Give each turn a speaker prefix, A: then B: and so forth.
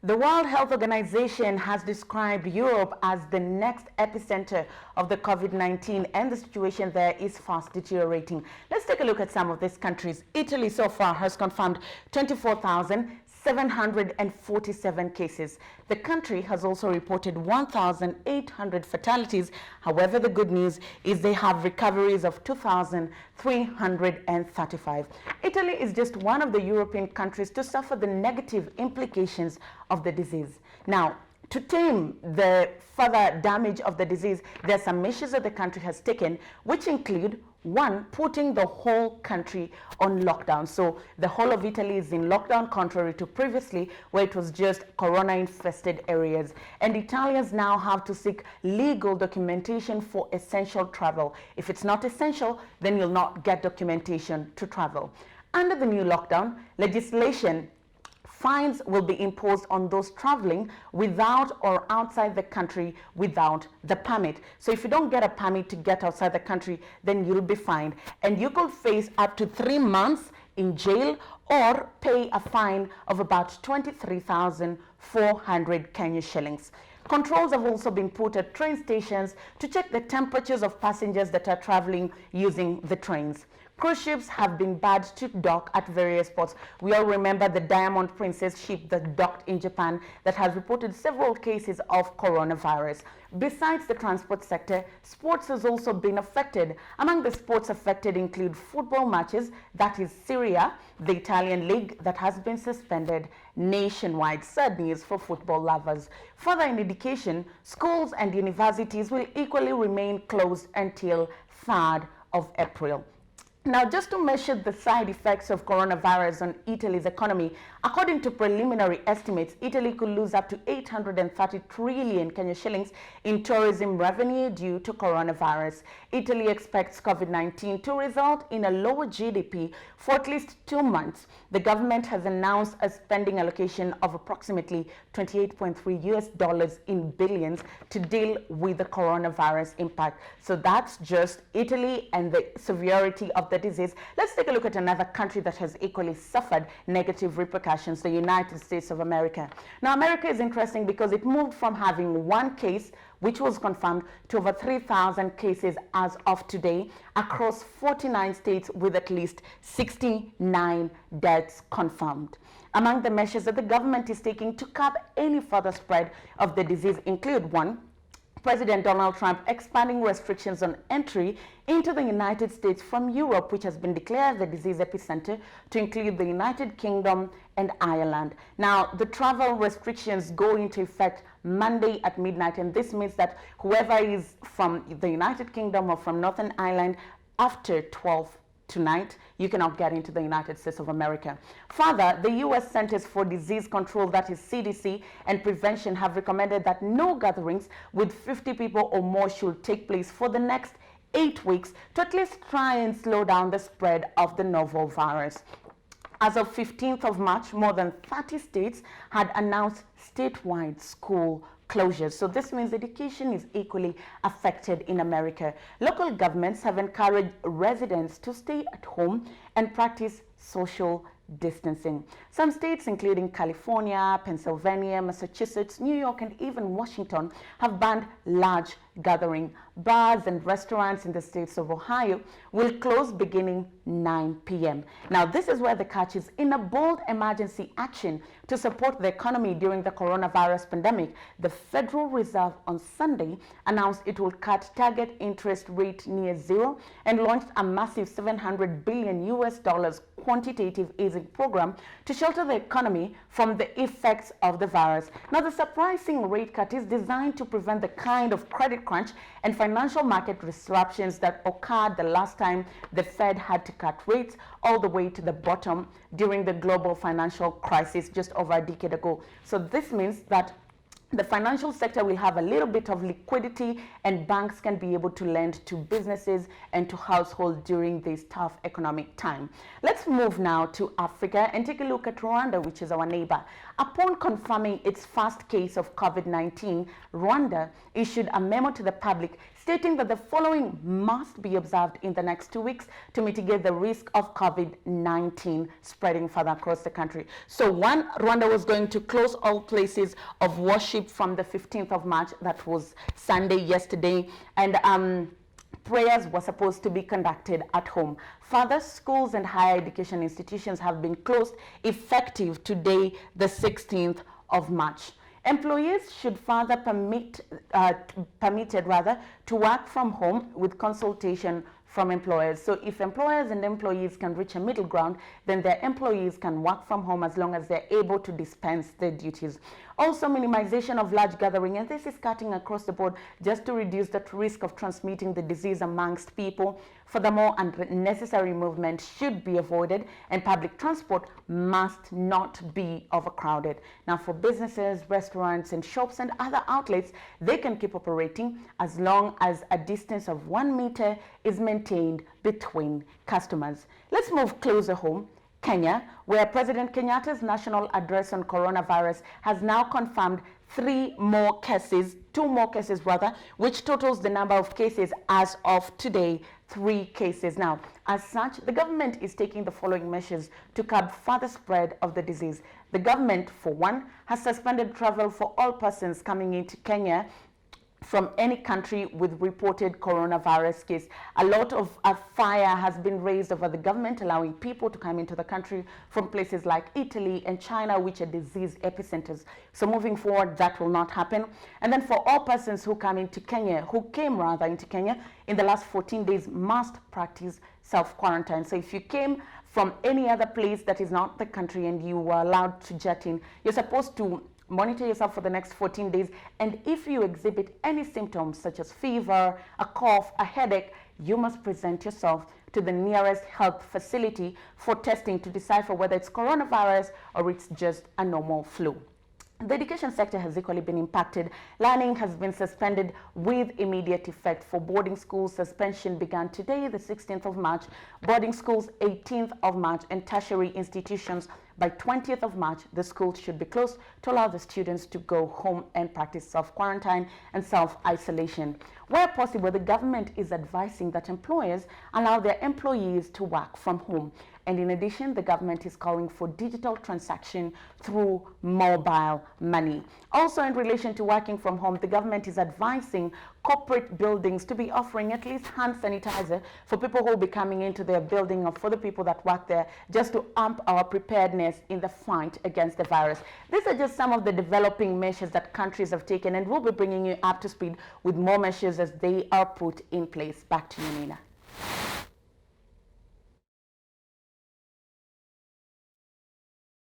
A: The World Health Organization has described Europe as the next epicenter of the COVID-19, and the situation there is fast deteriorating. Let's take a look at some of these countries. Italy so far has confirmed 24,747 cases. The country has also reported 1,800 fatalities. However, the good news is they have recoveries of 2,335. Italy is just one of the European countries to suffer the negative implications of the disease. Now, to tame the further damage of the disease, there are some measures that the country has taken, which include: one, putting the whole country on lockdown. So the whole of Italy is in lockdown, contrary to previously where it was just corona-infested areas. And Italians now have to seek legal documentation for essential travel. If it's not essential, then you'll not get documentation to travel. Under the new lockdown legislation, fines will be imposed on those traveling without or outside the country without the permit. So if you don't get a permit to get outside the country, then you'll be fined. And you could face up to 3 months in jail or pay a fine of about 23,400 Kenya shillings. Controls have also been put at train stations to check the temperatures of passengers that are traveling using the trains. Cruise ships have been barred to dock at various ports. We all remember the Diamond Princess ship that docked in Japan that has reported several cases of coronavirus. Besides the transport sector, sports has also been affected. Among the sports affected include football matches, that is Serie A, the Italian league that has been suspended nationwide. Sad news for football lovers. Further in education, schools and universities will equally remain closed until 3rd of April. Now, just to measure the side effects of coronavirus on Italy's economy, according to preliminary estimates, Italy could lose up to 830 trillion Kenya shillings in tourism revenue due to coronavirus. Italy expects COVID-19 to result in a lower GDP for at least 2 months. The government has announced a spending allocation of approximately $28.3 in billions to deal with the coronavirus impact. So that's just Italy and the severity of the disease. Let's take a look at another country that has equally suffered negative repercussions, the United States of America. Now, America is interesting because it moved from having 1 case, which was confirmed, to over 3,000 cases as of today across 49 states with at least 69 deaths confirmed. Among the measures that the government is taking to curb any further spread of the disease include: 1, President Donald Trump expanding restrictions on entry into the United States from Europe, which has been declared the disease epicenter, to include the United Kingdom and Ireland. Now, the travel restrictions go into effect Monday at midnight, and this means that whoever is from the United Kingdom or from Northern Ireland after 12 tonight, you cannot get into the United States of America. Further, the U.S. Centers for Disease Control, that is CDC, and Prevention have recommended that no gatherings with 50 people or more should take place for the next 8 weeks to at least try and slow down the spread of the novel virus. As of 15th of March, more than 30 states had announced statewide school closures. So this means education is equally affected in America. Local governments have encouraged residents to stay at home and practice social distancing. Some states, including California, Pennsylvania, Massachusetts, New York, and even Washington, have banned large gathering. Bars and restaurants in the states of Ohio will close beginning 9 p.m. Now, this is where the catch is. In a bold emergency action to support the economy during the coronavirus pandemic, the Federal Reserve on Sunday announced it will cut target interest rate near zero and launched a massive $700 billion quantitative easing program to shelter the economy from the effects of the virus. Now, the surprising rate cut is designed to prevent the kind of credit crunch and financial market disruptions that occurred the last time the Fed had to cut rates all the way to the bottom during the global financial crisis just over a decade ago. So this means that the financial sector will have a little bit of liquidity, and banks can be able to lend to businesses and to households during this tough economic time. Let's move now to Africa and take a look at Rwanda, which is our neighbor. Upon confirming its first case of COVID-19, Rwanda issued a memo to the public stating that the following must be observed in the next 2 weeks to mitigate the risk of COVID-19 spreading further across the country. So one, Rwanda was going to close all places of worship from the 15th of March, that was Sunday yesterday, and prayers were supposed to be conducted at home. Further, schools and higher education institutions have been closed effective today, the 16th of March. Employees should further permitted to work from home with consultation from employers. So if employers and employees can reach a middle ground, then their employees can work from home as long as they're able to dispense their duties. Also, minimization of large gathering, and this is cutting across the board just to reduce that risk of transmitting the disease amongst people. Furthermore, unnecessary movement should be avoided, and public transport must not be overcrowded. Now, for businesses, restaurants, and shops and other outlets, they can keep operating as long as a distance of 1 meter is maintained between customers. Let's move closer home. Kenya, where President Kenyatta's national address on coronavirus has now confirmed 2 more cases, which totals the number of cases as of today, 3 cases. Now, as such, the government is taking the following measures to curb further spread of the disease. The government, for one, has suspended travel for all persons coming into Kenya from any country with reported coronavirus case. A lot of fire has been raised over the government allowing people to come into the country from places like Italy and China, which are disease epicenters. So moving forward, that will not happen. And then for all persons who came into Kenya in the last 14 days must practice self-quarantine. So if you came from any other place that is not the country and you were allowed to jet in, you're supposed to monitor yourself for the next 14 days, and if you exhibit any symptoms such as fever, a cough, a headache, you must present yourself to the nearest health facility for testing to decipher whether it's coronavirus or it's just a normal flu. The education sector has equally been impacted. Learning has been suspended with immediate effect. For boarding schools, suspension began today, the 16th of March, boarding schools 18th of March, and tertiary institutions by 20th of March. The schools should be closed to allow the students to go home and practice self-quarantine and self-isolation. Where possible, the government is advising that employers allow their employees to work from home. And in addition, the government is calling for digital transaction through mobile money. Also, in relation to working from home, the government is advising corporate buildings to be offering at least hand sanitizer for people who will be coming into their building or for the people that work there, just to amp our preparedness in the fight against the virus. These are just some of the developing measures that countries have taken, and we'll be bringing you up to speed with more measures as they are put in place. Back to you, Nina.